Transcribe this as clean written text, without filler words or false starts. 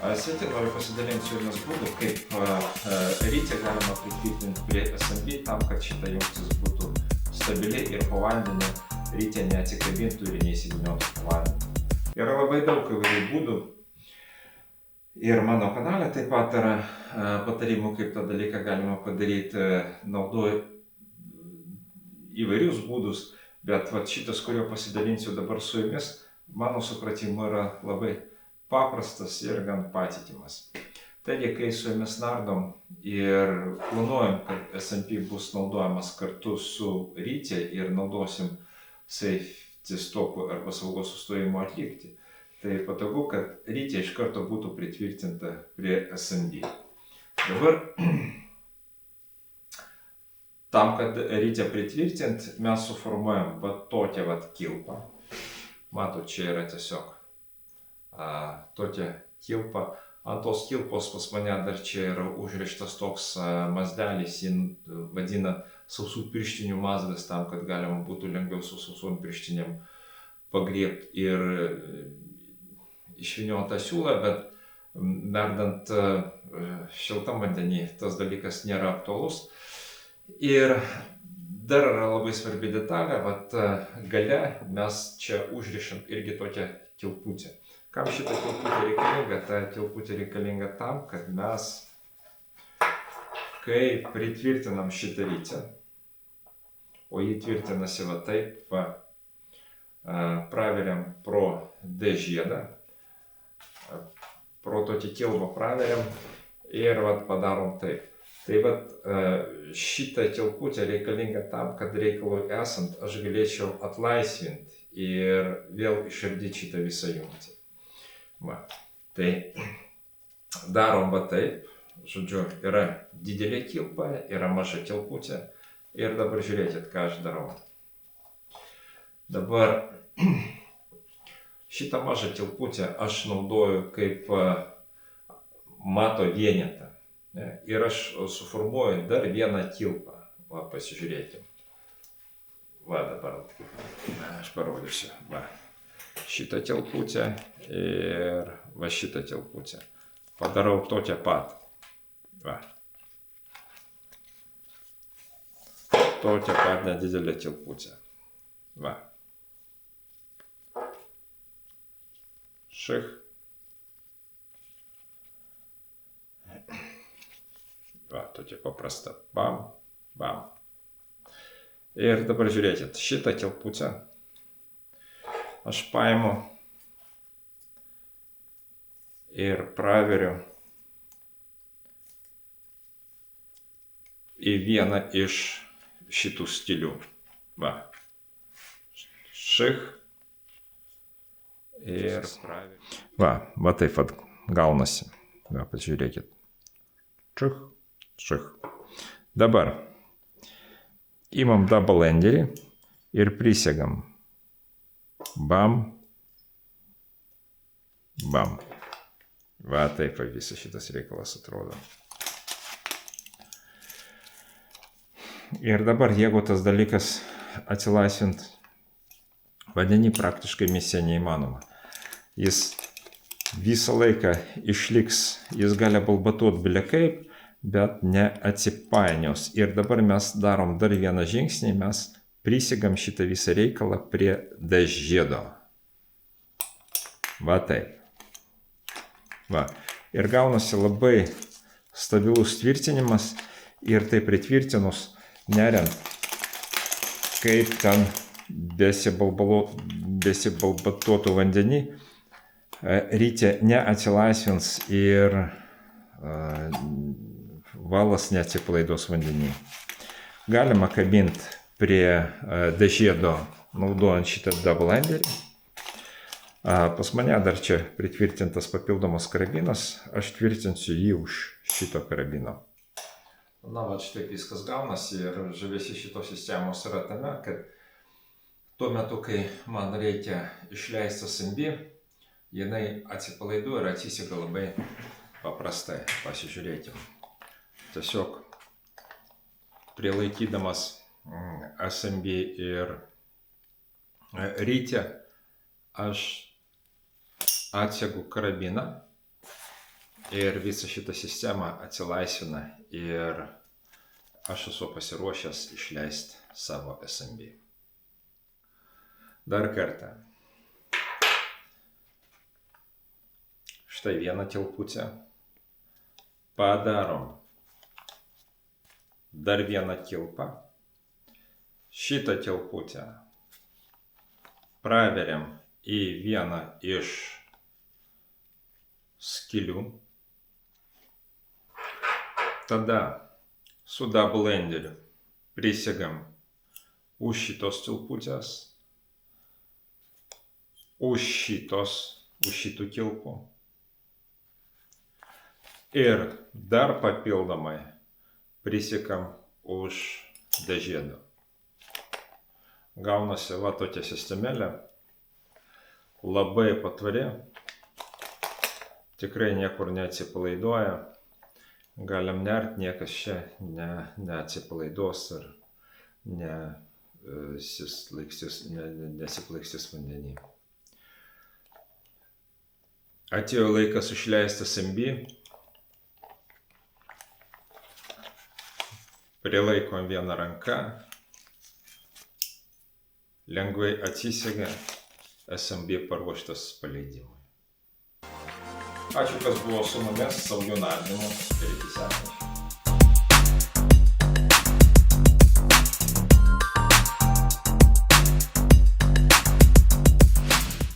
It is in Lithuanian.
Sveiki, noriu pasidalinti su jumis būdu, kaip rytį galima pritvirtinti prie SMB tam, kad šita jungtis būtų stabili ir po vandeniu rytį neatsikabintų ir neįsiginiotų po vandeniu. Yra labai daug įvairių būdų ir mano kanale taip pat yra patarimų, kaip tą dalyką galima padaryti. Naudoju įvairius būdus, bet šitas, kurio pasidalinsiu dabar su jumis, mano supratimu yra labai paprastas ir gan patikimas. Taigi, kai su jumis nardom ir planuojam, kad SMP bus naudojamas kartu su rytė ir naudosim safety stopų arba saugos sustojimo atlikti, tai patogu, kad rytė iš karto būtų pritvirtinta prie SMB. Dabar, tam, kad rytę pritvirtint, mes suformuojam tokią kilpą. Matot, čia yra tiesiog tokia kilpa. Ant tos kilpos pas mane dar čia yra užrištas toks mazdelis, jį vadina sausų pirštinių mazdas, tam, kad galima būtų lengviau su sausom pirštinėm pagriebti ir išvynioti tą siūlą, bet verdant šiltam vandenį tas dalykas nėra aktualus. Ir dar yra labai svarbi detalė, gale mes čia užrišam irgi tokią kilputę. Kam šitą kilputę reikalinga? Ta kilputė reikalinga tam, kad mes, kai pritvirtinam šitą rytę, o jį tvirtinasi taip, praveriam pro D žiedą, pro tokį kilpą praveriam ir padarom taip. Tai šitą kilputę reikalinga tam, kad reikalui esant aš galėčiau atlaisvinti ir vėl išardyti šitą visą jungtį. Tai darom taip, žodžiu, yra didelė kilpa, yra maža kilputė ir dabar žiūrėkit, ką aš darau. Dabar šitą mažą kilputę aš naudoju kaip mato vienetą. Ir aš suformuoju dar vieną kilpą. Pasižiūrėkim. Dabar aš parodysiu. Šitą kilputę ir šitą kilputę. Padarau tokią pat. Tokią pat nedidelę kilputę. Šich. Tokia paprasta. Bam, bam. Ir dabar žiūrėkit, šitą kilputę aš paimu ir praveriu į vieną iš šitų stilių. Šich. Ir praveriu. Taip gaunasi. Pažiūrėkit. Šich. Šich. Dabar imam double enderį ir prisegam. Bam. Bam. Taip visas šitas reikalas atrodo. Ir dabar, jeigu tas dalykas atsilaisvint vandenį, praktiškai misija neįmanoma. Jis visą laiką išliks, jis gali balbatuot bile kaip, bet neatsipainios. Ir dabar mes darom dar vieną žingsnį, mes prisegam šitą visą reikalą prie D žiedo. Taip. Ir gaunasi labai stabilus tvirtinimas ir tai pritvirtinus, neriant, kaip ten besibalbatuotų vandenį, rytė neatsilaisvins ir valas neatsipalaiduos vandenį. Galima kabinti prie D žiedo naudojant šitą double enderį. Pas mane dar čia pritvirtintas papildomas karabinas, aš tvirtinsiu jį už šito karabino. Šitaip viskas gaunasi ir žavesys šitos sistemos yra tame, kad tuo metu, kai man reikia išleisti SMB, jinai atsipalaiduoja ir atsisega labai paprastai. Pasižiūrėkim. Tiesiog prilaikydamas SMB ir rytę aš atsegu karabiną ir visa šita sistema atsilaisvina ir aš esu pasiruošęs išleisti savo SMB. Dar kartą. Štai vieną kilputę. Padarom dar vieną kilpą. Šitą kilputę praveriam į vieną iš skylių. Tada su double enderiu prisegam už šitos kilputės, už šitų kilpų. Ir dar papildomai prisegam už dažėdo. Gaunasi va tokia sistemėlė, labai patvari, tikrai niekur neatsipalaiduoja, galim nert, niekas čia neatsipalaiduos ir nesiplaikstys vandenį. Atėjo laikas išleisti SMB, prilaikom vieną ranką, lengvai atsisega, SMB paruoštas paleidimui. Ačiū, kas buvo su mumis, saugių nardymų ir iki sekančių.